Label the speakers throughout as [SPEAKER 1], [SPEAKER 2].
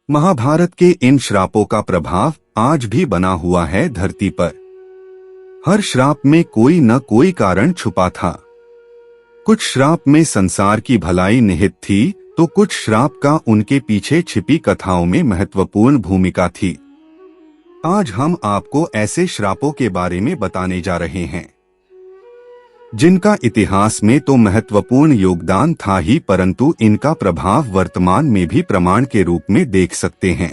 [SPEAKER 1] महाभारत के इन श्रापों का प्रभाव आज भी बना हुआ है धरती पर। हर श्राप में कोई न कोई कारण छुपा था। कुछ श्राप में संसार की भलाई निहित थी तो कुछ श्राप का उनके पीछे छिपी कथाओं में महत्वपूर्ण भूमिका थी। आज हम आपको ऐसे श्रापों के बारे में बताने जा रहे हैं जिनका इतिहास में तो महत्वपूर्ण योगदान था ही, परंतु इनका प्रभाव वर्तमान में भी प्रमाण के रूप में देख सकते हैं।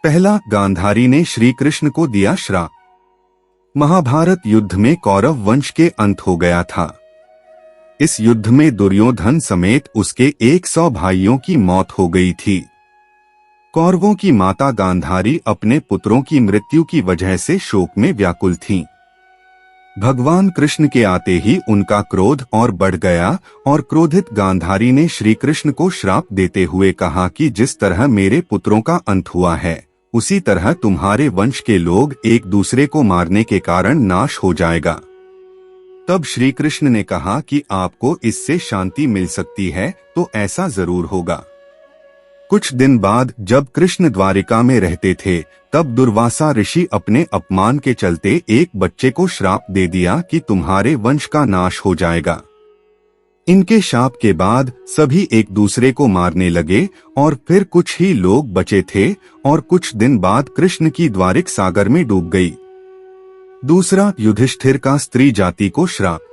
[SPEAKER 1] पहला, गांधारी ने श्री कृष्ण को दिया श्राप। महाभारत युद्ध में कौरव वंश के अंत हो गया था। इस युद्ध में दुर्योधन समेत उसके 100 भाइयों की मौत हो गई थी। कौरवों की माता गांधारी अपने पुत्रों की मृत्यु की वजह से शोक में व्याकुल थीं। भगवान कृष्ण के आते ही उनका क्रोध और बढ़ गया और क्रोधित गांधारी ने श्री कृष्ण को श्राप देते हुए कहा कि जिस तरह मेरे पुत्रों का अंत हुआ है उसी तरह तुम्हारे वंश के लोग एक दूसरे को मारने के कारण नाश हो जाएगा। तब श्री कृष्ण ने कहा कि आपको इससे शांति मिल सकती है तो ऐसा जरूर होगा। कुछ दिन बाद जब कृष्ण द्वारिका में रहते थे तब दुर्वासा ऋषि अपने अपमान के चलते एक बच्चे को श्राप दे दिया कि तुम्हारे वंश का नाश हो जाएगा। इनके शाप के बाद सभी एक दूसरे को मारने लगे और फिर कुछ ही लोग बचे थे और कुछ दिन बाद कृष्ण की द्वारिक सागर में डूब गई। दूसरा, युधिष्ठिर का स्त्री जाति को श्राप।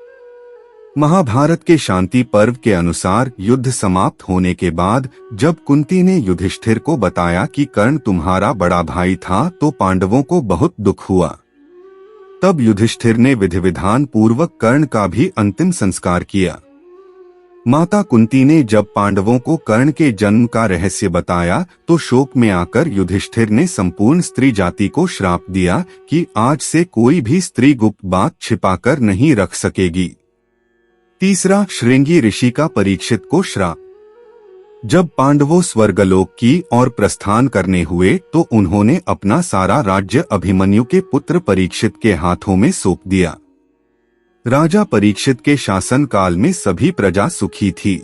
[SPEAKER 1] महाभारत के शांति पर्व के अनुसार युद्ध समाप्त होने के बाद जब कुंती ने युधिष्ठिर को बताया कि कर्ण तुम्हारा बड़ा भाई था तो पांडवों को बहुत दुख हुआ। तब युधिष्ठिर ने विधि विधान पूर्वक कर्ण का भी अंतिम संस्कार किया। माता कुंती ने जब पांडवों को कर्ण के जन्म का रहस्य बताया तो शोक में आकर युधिष्ठिर ने संपूर्ण स्त्री जाति को श्राप दिया कि आज से कोई भी स्त्री गुप्त बात छिपाकर नहीं रख सकेगी। तीसरा, श्रृंगी ऋषि का परीक्षित को श्राप। जब पांडवों स्वर्गलोक की ओर प्रस्थान करने हुए तो उन्होंने अपना सारा राज्य अभिमन्यु के पुत्र परीक्षित के हाथों में सौंप दिया। राजा परीक्षित के शासन काल में सभी प्रजा सुखी थी।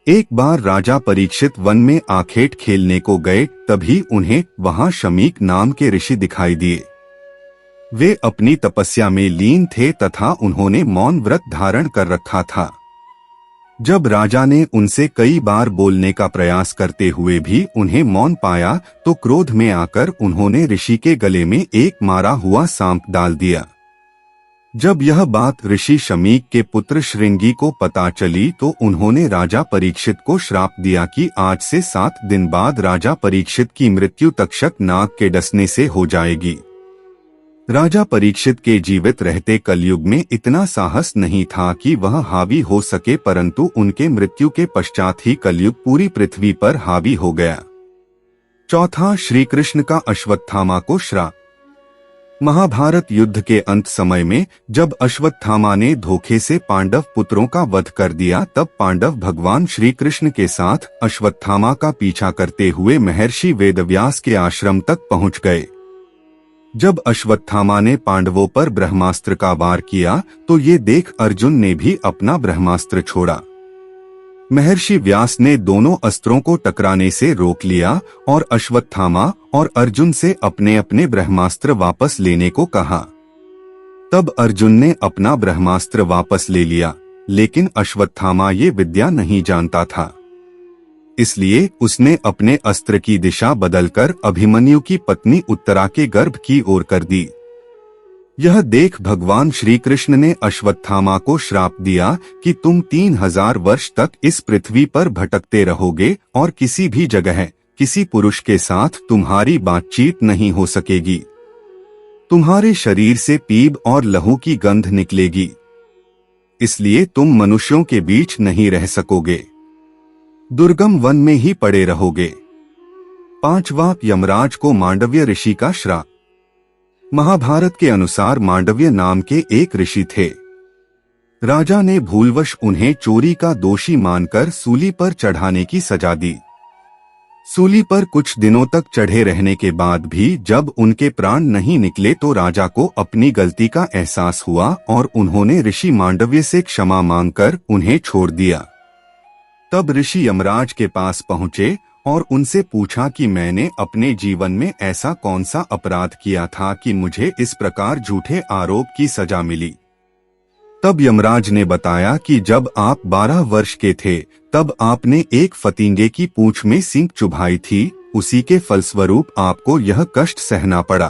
[SPEAKER 1] एक बार राजा परीक्षित वन में आखेट खेलने को गए, तभी उन्हें वहां शमीक नाम के ऋषि दिखाई दिए। वे अपनी तपस्या में लीन थे तथा उन्होंने मौन व्रत धारण कर रखा था। जब राजा ने उनसे कई बार बोलने का प्रयास करते हुए भी उन्हें मौन पाया तो क्रोध में आकर उन्होंने ऋषि के गले में एक मारा हुआ सांप डाल दिया। जब यह बात ऋषि शमीक के पुत्र श्रृंगी को पता चली तो उन्होंने राजा परीक्षित को श्राप दिया कि आज से 7 दिन बाद राजा परीक्षित की मृत्यु तक्षक नाग के डसने से हो जाएगी। राजा परीक्षित के जीवित रहते कलयुग में इतना साहस नहीं था कि वह हावी हो सके, परंतु उनके मृत्यु के पश्चात ही कलयुग पूरी पृथ्वी पर हावी हो गया। चौथा, श्री कृष्ण का अश्वत्थामा को श्राप। महाभारत युद्ध के अंत समय में जब अश्वत्थामा ने धोखे से पांडव पुत्रों का वध कर दिया तब पांडव भगवान श्री कृष्ण के साथ अश्वत्थामा का पीछा करते हुए महर्षि वेदव्यास के आश्रम तक पहुंच गए। जब अश्वत्थामा ने पांडवों पर ब्रह्मास्त्र का वार किया तो ये देख अर्जुन ने भी अपना ब्रह्मास्त्र छोड़ा। महर्षि व्यास ने दोनों अस्त्रों को टकराने से रोक लिया और अश्वत्थामा और अर्जुन से अपने अपने ब्रह्मास्त्र वापस लेने को कहा। तब अर्जुन ने अपना ब्रह्मास्त्र वापस ले लिया, लेकिन अश्वत्थामा ये विद्या नहीं जानता था, इसलिए उसने अपने अस्त्र की दिशा बदलकर अभिमन्यु की पत्नी उत्तरा के गर्भ की ओर कर दी। यह देख भगवान श्री कृष्ण ने अश्वत्थामा को श्राप दिया कि तुम 3000 वर्ष तक इस पृथ्वी पर भटकते रहोगे और किसी भी जगह किसी पुरुष के साथ तुम्हारी बातचीत नहीं हो सकेगी। तुम्हारे शरीर से पीप और लहू की गंध निकलेगी, इसलिए तुम मनुष्यों के बीच नहीं रह सकोगे, दुर्गम वन में ही पड़े रहोगे। पांचवा, यमराज को मांडव्य ऋषि का श्राप। महाभारत के अनुसार मांडव्य नाम के एक ऋषि थे। राजा ने भूलवश उन्हें चोरी का दोषी मानकर सूली पर चढ़ाने की सजा दी। सूली पर कुछ दिनों तक चढ़े रहने के बाद भी जब उनके प्राण नहीं निकले तो राजा को अपनी गलती का एहसास हुआ और उन्होंने ऋषि मांडव्य से क्षमा मांगकर उन्हें छोड़ दिया। तब ऋषि यमराज के पास पहुंचे और उनसे पूछा कि मैंने अपने जीवन में ऐसा कौन सा अपराध किया था कि मुझे इस प्रकार झूठे आरोप की सजा मिली। तब यमराज ने बताया कि जब आप 12 वर्ष के थे तब आपने एक फतिंगे की पूंछ में सींग चुभाई थी, उसी के फलस्वरूप आपको यह कष्ट सहना पड़ा।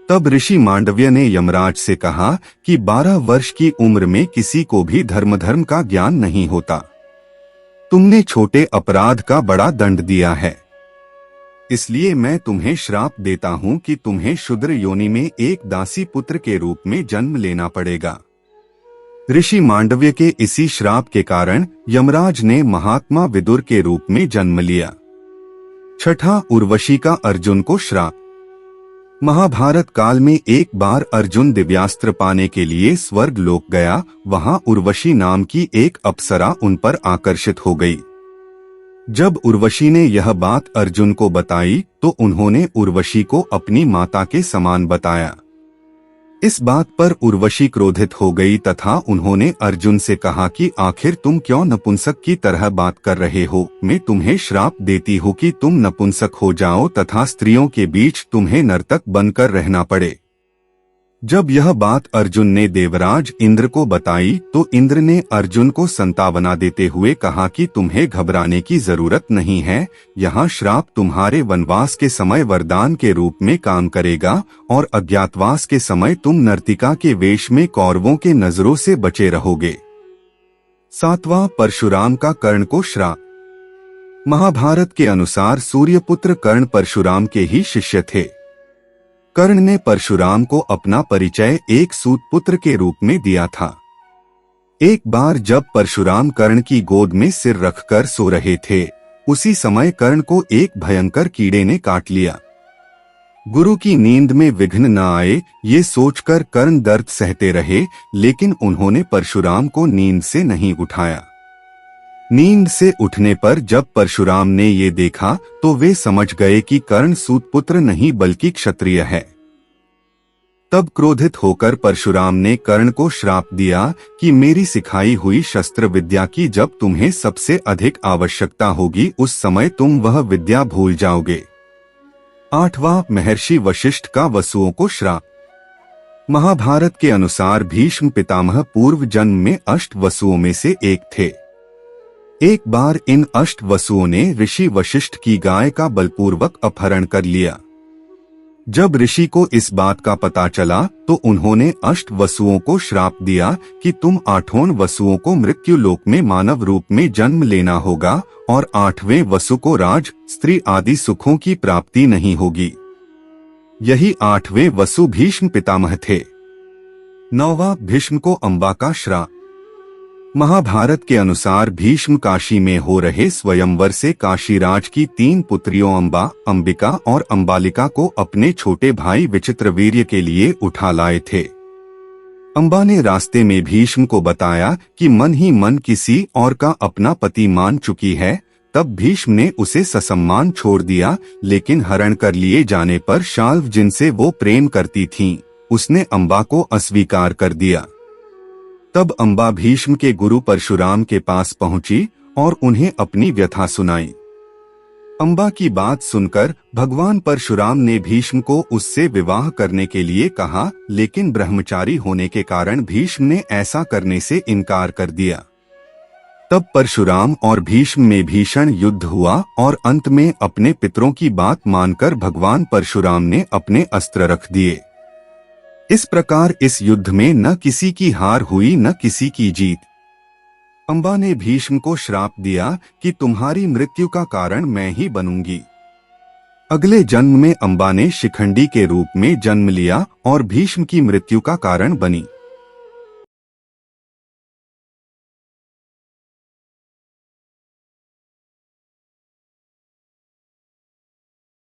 [SPEAKER 1] तब ऋषि मांडव्य ने यमराज से कहा कि 12 वर्ष की उम्र में किसी को भी धर्म का ज्ञान नहीं होता। तुमने छोटे अपराध का बड़ा दंड दिया है, इसलिए मैं तुम्हें श्राप देता हूं कि तुम्हें शूद्र योनि में एक दासी पुत्र के रूप में जन्म लेना पड़ेगा। ऋषि मांडव्य के इसी श्राप के कारण यमराज ने महात्मा विदुर के रूप में जन्म लिया। छठा, उर्वशी का अर्जुन को श्राप। महाभारत काल में एक बार अर्जुन दिव्यास्त्र पाने के लिए स्वर्ग लोक गया। वहां उर्वशी नाम की एक अप्सरा उन पर आकर्षित हो गई। जब उर्वशी ने यह बात अर्जुन को बताई तो उन्होंने उर्वशी को अपनी माता के समान बताया। इस बात पर उर्वशी क्रोधित हो गई तथा उन्होंने अर्जुन से कहा कि आखिर तुम क्यों नपुंसक की तरह बात कर रहे हो। मैं तुम्हें श्राप देती हूँ कि तुम नपुंसक हो जाओ तथा स्त्रियों के बीच तुम्हें नर्तक बनकर रहना पड़े। जब यह बात अर्जुन ने देवराज इंद्र को बताई तो इंद्र ने अर्जुन को संतावना देते हुए कहा कि तुम्हें घबराने की जरूरत नहीं है। यह श्राप तुम्हारे वनवास के समय वरदान के रूप में काम करेगा और अज्ञातवास के समय तुम नर्तिका के वेश में कौरवों के नजरों से बचे रहोगे। सातवां, परशुराम का कर्ण को श्राप। महाभारत के अनुसार सूर्यपुत्र कर्ण परशुराम के ही शिष्य थे। कर्ण ने परशुराम को अपना परिचय एक सूत पुत्र के रूप में दिया था। एक बार जब परशुराम कर्ण की गोद में सिर रखकर सो रहे थे, उसी समय कर्ण को एक भयंकर कीड़े ने काट लिया। गुरु की नींद में विघ्न न आए, ये सोचकर कर्ण दर्द सहते रहे, लेकिन उन्होंने परशुराम को नींद से नहीं उठाया। नींद से उठने पर जब परशुराम ने ये देखा तो वे समझ गए कि कर्ण सूतपुत्र नहीं बल्कि क्षत्रिय है। तब क्रोधित होकर परशुराम ने कर्ण को श्राप दिया कि मेरी सिखाई हुई शस्त्र विद्या की जब तुम्हें सबसे अधिक आवश्यकता होगी उस समय तुम वह विद्या भूल जाओगे। आठवां, महर्षि वशिष्ठ का वसुओं को श्राप। महाभारत के अनुसार भीष्म पितामह पूर्व जन्म में अष्ट वसुओं में से एक थे। एक बार इन अष्ट वसुओं ने ऋषि वशिष्ठ की गाय का बलपूर्वक अपहरण कर लिया। जब ऋषि को इस बात का पता चला तो उन्होंने अष्ट वसुओं को श्राप दिया कि तुम आठों वसुओं को मृत्यु लोक में मानव रूप में जन्म लेना होगा और आठवें वसु को राज, स्त्री आदि सुखों की प्राप्ति नहीं होगी। यही आठवें वसु भीष्म पितामह थे। नौवां, भीष्म को अम्बा का श्राप। महाभारत के अनुसार भीष्म काशी में हो रहे स्वयंवर से काशीराज की 3 पुत्रियों अम्बा, अंबिका और अंबालिका को अपने छोटे भाई विचित्रवीर्य के लिए उठा लाए थे। अम्बा ने रास्ते में भीष्म को बताया कि मन ही मन किसी और का अपना पति मान चुकी है। तब भीष्म ने उसे ससम्मान छोड़ दिया, लेकिन हरण कर लिए जाने पर शाल्व जिनसे वो प्रेम करती थीं, उसने अम्बा को अस्वीकार कर दिया। तब अम्बा भीष्म के गुरु परशुराम के पास पहुंची और उन्हें अपनी व्यथा सुनाई। अम्बा की बात सुनकर भगवान परशुराम ने भीष्म को उससे विवाह करने के लिए कहा, लेकिन ब्रह्मचारी होने के कारण भीष्म ने ऐसा करने से इनकार कर दिया। तब परशुराम और भीष्म में भीषण युद्ध हुआ और अंत में अपने पितरों की बात मानकर भगवान परशुराम ने अपने अस्त्र रख दिए। इस प्रकार इस युद्ध में न किसी की हार हुई न किसी की जीत। अम्बा ने भीष्म को श्राप दिया कि तुम्हारी मृत्यु का कारण मैं ही बनूंगी। अगले जन्म में अम्बा ने शिखंडी के रूप में जन्म लिया और भीष्म की मृत्यु का कारण बनी।